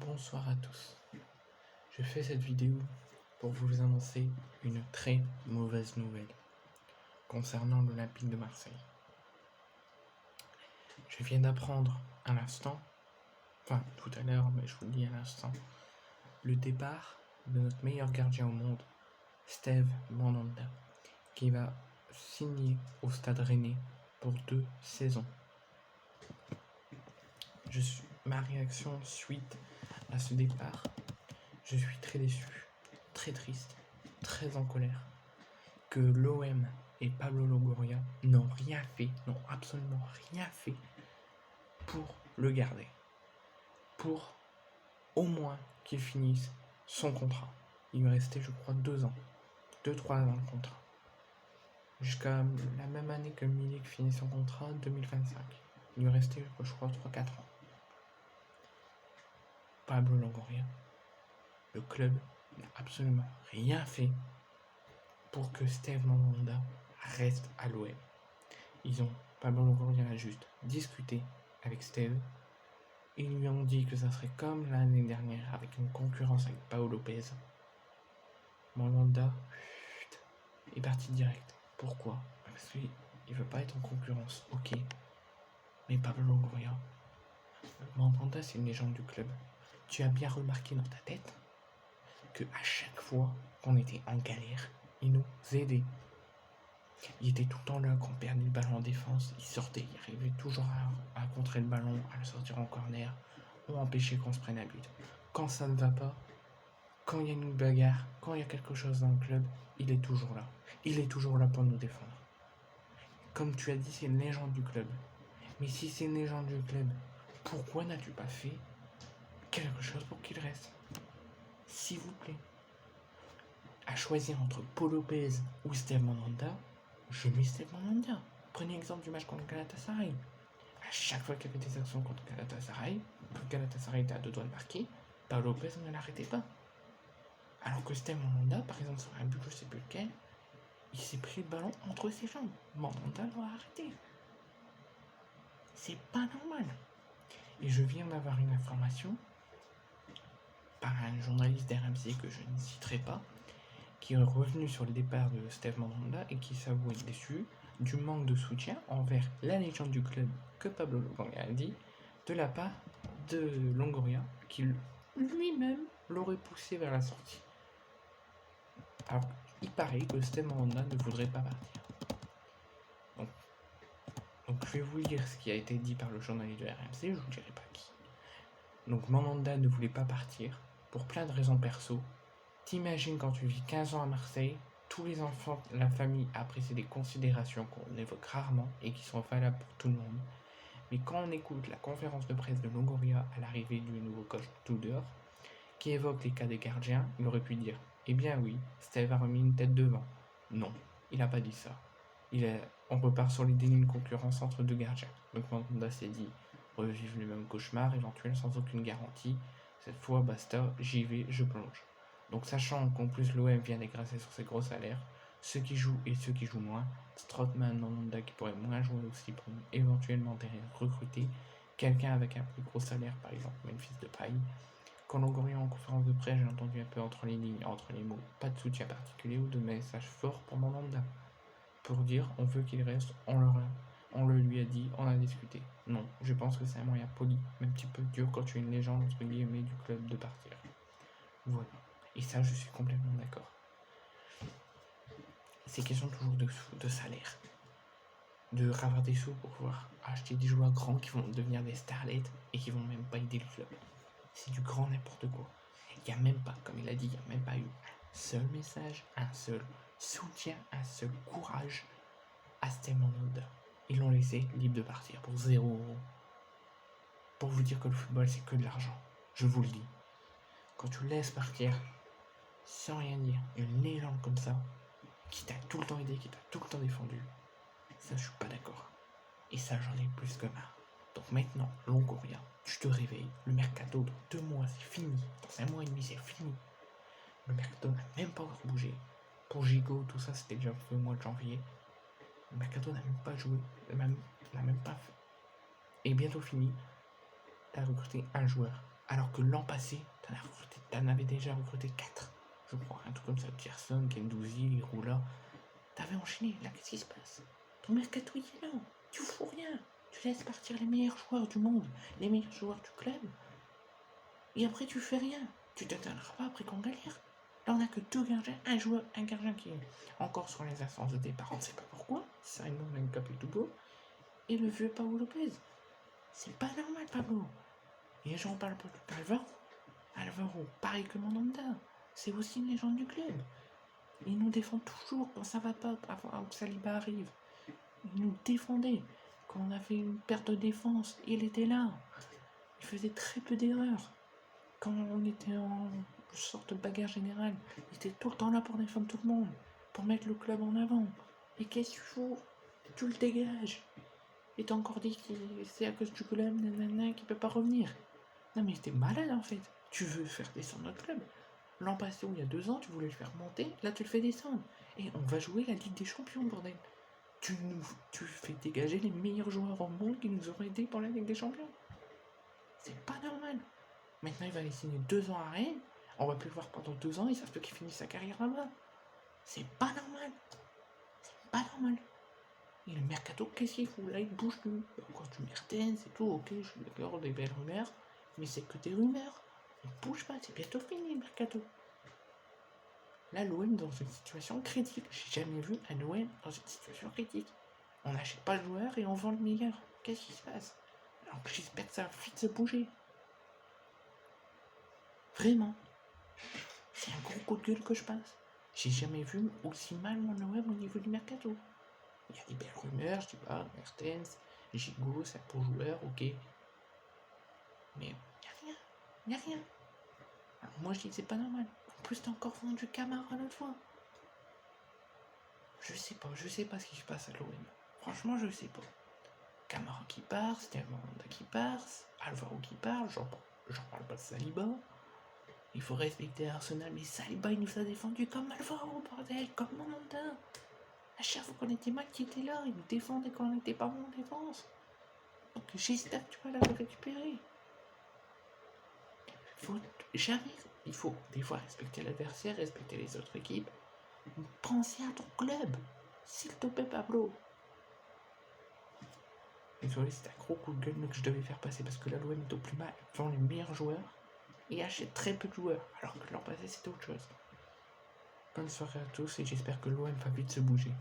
Bonsoir à tous. Je fais cette vidéo pour vous annoncer une très mauvaise nouvelle concernant l'Olympique de Marseille. Je viens d'apprendre à l'instant, tout à l'heure, mais je vous le dis à l'instant, le départ de notre meilleur gardien au monde, Steve Mandanda, qui va signer au Stade Rennais pour 2 saisons. Ma réaction suite à ce départ, je suis très déçu, très triste, très en colère que l'OM et Pablo Longoria n'ont absolument rien fait pour le garder, pour au moins qu'il finisse son contrat. Il lui restait, je crois, 2 ans, 2-3 ans de contrat, jusqu'à la même année que Milik finit son contrat, 2025. Il lui restait, je crois, 3-4 ans. Pablo Longoria, le club n'a absolument rien fait pour que Steve Mandanda reste à l'OM. Pablo Longoria a juste discuté avec Steve. Ils lui ont dit que ça serait comme l'année dernière avec une concurrence avec Pau Lopez. Mandanda est parti direct. Pourquoi? Parce qu'il ne veut pas être en concurrence, ok. Mais Pablo Longoria, Mandanda c'est une légende du club. Tu as bien remarqué dans ta tête que à chaque fois qu'on était en galère, il nous aidait. Il était tout le temps là quand on perdait le ballon en défense, il sortait, il arrivait toujours à contrer le ballon, à le sortir en corner, ou empêcher qu'on se prenne à but. Quand ça ne va pas, quand il y a une bagarre, quand il y a quelque chose dans le club, il est toujours là. Il est toujours là pour nous défendre. Comme tu as dit, c'est une légende du club. Mais si c'est une légende du club, pourquoi n'as-tu pas fait quelque chose pour qu'il reste? S'il vous plaît. À choisir entre Pau Lopez ou Steve Mandanda, je mets Steve Mandanda. Prenez l'exemple du match contre Galatasaray. À chaque fois qu'il y avait des actions contre Galatasaray, que Galatasaray était à 2 doigts de marquer, Pau Lopez ne l'arrêtait pas. Alors que Steve Mandanda, par exemple sur un but, je sais plus lequel, il s'est pris le ballon entre ses jambes. Mandanda l'a arrêté. C'est pas normal. Et je viens d'avoir une information par un journaliste d'RMC que je ne citerai pas, qui est revenu sur le départ de Steve Mandanda et qui s'avouait déçu du manque de soutien envers la légende du club que Pablo Longoria a dit, de la part de Longoria, qui lui-même l'aurait poussé vers la sortie. Alors, il paraît que Steve Mandanda ne voudrait pas partir. Donc je vais vous lire ce qui a été dit par le journaliste de RMC, je vous dirai pas qui. Donc Mandanda ne voulait pas partir, pour plein de raisons perso. T'imagines quand tu vis 15 ans à Marseille, tous les enfants, la famille apprécient des considérations qu'on évoque rarement et qui sont valables pour tout le monde. Mais quand on écoute la conférence de presse de Longoria à l'arrivée du nouveau coach Tudor, qui évoque les cas des gardiens, il aurait pu dire « Eh bien oui, Steve a remis une tête devant ». Non, il n'a pas dit ça. On repart sur l'idée d'une concurrence entre 2 gardiens. Donc Mandanda s'est dit « Revivre le même cauchemar éventuel sans aucune garantie. Cette fois, basta, j'y vais, je plonge ». Donc sachant qu'en plus l'OM vient dégraisser sur ses gros salaires, ceux qui jouent et ceux qui jouent moins, Strootman, Mandanda qui pourrait moins jouer aussi pour éventuellement recruter quelqu'un avec un plus gros salaire, par exemple Memphis Depay. Quand Longoria en conférence de presse, j'ai entendu un peu entre les lignes, entre les mots, pas de soutien particulier ou de message fort pour Mandanda. Pour dire on veut qu'il reste, on le lui a dit, on a discuté. Non, je pense que c'est un moyen poli, mais un petit peu dur quand tu es une légende entre guillemets du club de partir. Voilà. Et ça, je suis complètement d'accord. C'est question toujours de salaire. De avoir des sous pour pouvoir acheter des joueurs grands qui vont devenir des starlets et qui vont même pas aider le club. C'est du grand n'importe quoi. Il n'y a même pas, comme il a dit, il n'y a même pas eu un seul message, un seul soutien, un seul courage à Steve Mandanda. Ils l'ont laissé libre de partir pour 0€. Pour vous dire que le football, c'est que de l'argent. Je vous le dis. Quand tu laisses partir, sans rien dire, une légende comme ça, qui t'a tout le temps aidé, qui t'a tout le temps défendu, ça, je suis pas d'accord. Et ça, j'en ai plus que marre. Donc maintenant, Longoria, tu te réveilles. Le mercato, dans 2 mois, c'est fini. Dans 1 mois et demi, c'est fini. Le mercato n'a même pas encore bougé. Pour Gigot, tout ça, c'était déjà fait au mois de janvier. Le mercato n'a même pas joué. N'a même pas fait. Et bientôt fini. T'as recruté un joueur. Alors que l'an passé, t'en avais déjà recruté 4, je crois, un truc comme ça, Gerson, Gendouzi, Roula. T'avais enchaîné, là qu'est-ce qui se passe? Ton mercato il est là, tu fous rien, tu laisses partir les meilleurs joueurs du monde, les meilleurs joueurs du club, et après tu fais rien, tu t'étonneras pas après qu'on galère. Là on a que 2 gardiens, un gardien qui est encore sur les instances de départ, on ne sait pas pourquoi, Simon Capitubo, et le vieux Paolo Lopez. C'est pas normal Pablo. Et j'en parle pas d'Alvaro. Alvaro, pareil que Mandanda, c'est aussi une légende du club. Il nous défend toujours quand ça va pas, avant que Saliba arrive. Il nous défendait. Quand on avait une perte de défense, il était là. Il faisait très peu d'erreurs. Quand on était en sorte de bagarre générale, il était tout le temps là pour défendre tout le monde, pour mettre le club en avant. Et qu'est-ce que tu fous? Tu le dégages. Et t'as encore dit que c'est à cause du club, nanana, qu'il peut pas revenir. Non mais t'es malade en fait. Tu veux faire descendre notre club. L'an passé, ou il y a 2 ans, tu voulais le faire monter, là tu le fais descendre. Et on va jouer la Ligue des Champions, bordel. Tu fais dégager les meilleurs joueurs au monde qui nous auraient aidés pour la Ligue des Champions. C'est pas normal. Maintenant, il va aller signer 2 ans à Rennes. On va plus le voir pendant 2 ans, et ça se peut qu'il finisse sa carrière là-bas. C'est pas normal. C'est pas normal. Et le mercato, qu'est-ce qu'il fout? Là, il bouge plus. Encore du Mertens et tout, ok, je suis d'accord, des belles rumeurs. Mais c'est que des rumeurs. Il bouge pas, c'est bientôt fini le mercato. Là, l'OM dans une situation critique. J'ai jamais vu un OM dans une situation critique. On n'achète pas le joueur et on vend le meilleur. Qu'est-ce qui se passe? Alors que j'espère que ça va vite se bouger. Vraiment. C'est un gros coup de gueule que je passe. J'ai jamais vu aussi mal mon OM au niveau du mercato. Il y a des belles rumeurs, je dis pas, Mertens, Gigot, c'est un beau joueur, ok. Mais il n'y a rien. Alors moi je dis que c'est pas normal. En plus t'as encore vendu Camara l'autre fois. Je sais pas ce qui se passe à l'OM. Franchement je sais pas. Camara qui part, Steve Mandanda qui part, Alvaro qui part, j'en parle pas de Saliba. Il faut respecter Arsenal, mais Saliba il nous a défendu comme Alvaro, bordel, comme Mandanda. À chaque fois qu'on était mal, qui était là, il nous défendait quand on n'était pas bon en défense. Donc j'espère que tu vas la récupérer. Il faut des fois respecter l'adversaire, respecter les autres équipes. Pensez à ton club, s'il te plaît Pablo. Désolé, c'était un gros coup de gueule que je devais faire passer parce que la l'OM est au plus mal, vend les meilleurs joueurs et achète très peu de joueurs, alors que l'an passé c'était autre chose. Bonne soirée à tous et j'espère que l'OM va vite se bouger.